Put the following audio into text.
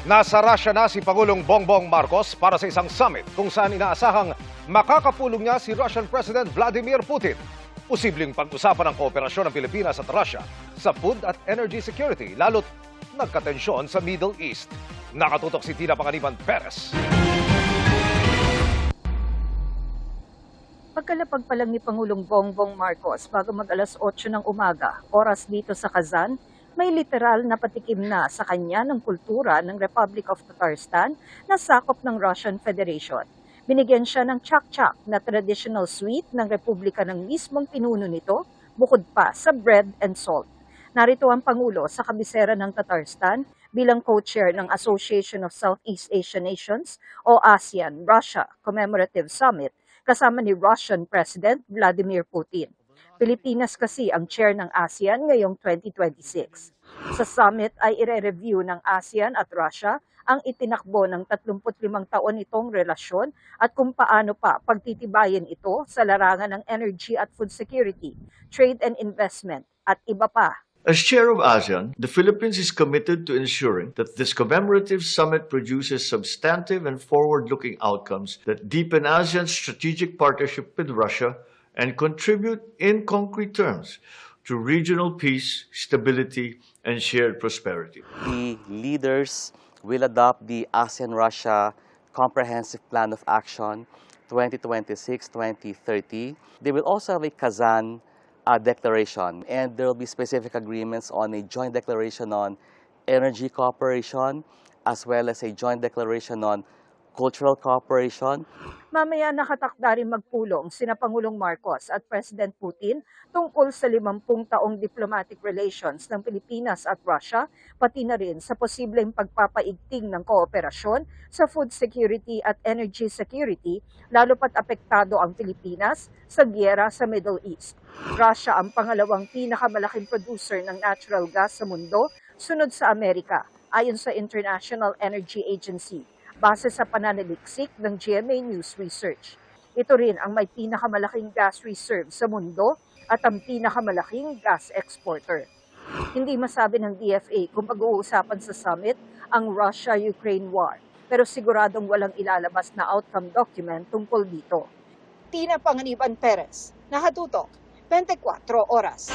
Nasa Russia na si Pangulong Bongbong Marcos para sa isang summit kung saan inaasahang makakapulong niya si Russian President Vladimir Putin. Posibleng pag-usapan ang kooperasyon ng Pilipinas at Russia sa food at energy security, lalo't nagkatensyon sa Middle East. Nakatutok si Tina Panganiban Perez. Pagkalapag pa lang ni Pangulong Bongbong Marcos bago mag-alas 8 ng umaga, oras dito sa Kazan, may literal na patikim na sa kanya ng kultura ng Republic of Tatarstan na sakop ng Russian Federation. Binigyan siya ng chak-chak na traditional sweet ng Republika ng mismong pinuno nito, bukod pa sa bread and salt. Narito ang Pangulo sa kabisera ng Tatarstan bilang co-chair ng Association of Southeast Asian Nations o ASEAN-Russia Commemorative Summit kasama ni Russian President Vladimir Putin. Pilipinas kasi ang chair ng ASEAN ngayong 2026. Sa summit ay ire-review ng ASEAN at Russia ang itinakbo ng 35 taon itong relasyon at kung paano pa pagtitibayin ito sa larangan ng energy at food security, trade and investment at iba pa. As chair of ASEAN, the Philippines is committed to ensuring that this commemorative summit produces substantive and forward-looking outcomes that deepen ASEAN's strategic partnership with Russia and contribute in concrete terms to regional peace, stability, and shared prosperity. The leaders will adopt the ASEAN-Russia Comprehensive Plan of Action 2026-2030. They will also have a Kazan declaration, and there will be specific agreements on a joint declaration on energy cooperation, as well as a joint declaration on cultural cooperation. Mamaya nakatakda rin magpulong sina Pangulong Marcos at President Putin tungkol sa 50 taong diplomatic relations ng Pilipinas at Russia, pati na rin sa posibleng pagpapaigting ng kooperasyon sa food security at energy security, lalo pat apektado ang Pilipinas sa giyera sa Middle East. Russia ang pangalawang pinakamalaking producer ng natural gas sa mundo, sunod sa Amerika, ayon sa International Energy Agency, base sa pananaliksik ng GMA News Research. Ito rin ang may pinakamalaking gas reserve sa mundo at ang pinakamalaking gas exporter. Hindi masabi ng DFA kung pag-uusapan sa summit ang Russia-Ukraine war, pero siguradong walang ilalabas na outcome document tungkol dito. Tina Panganiban Perez, Nakatutok, 24 Oras.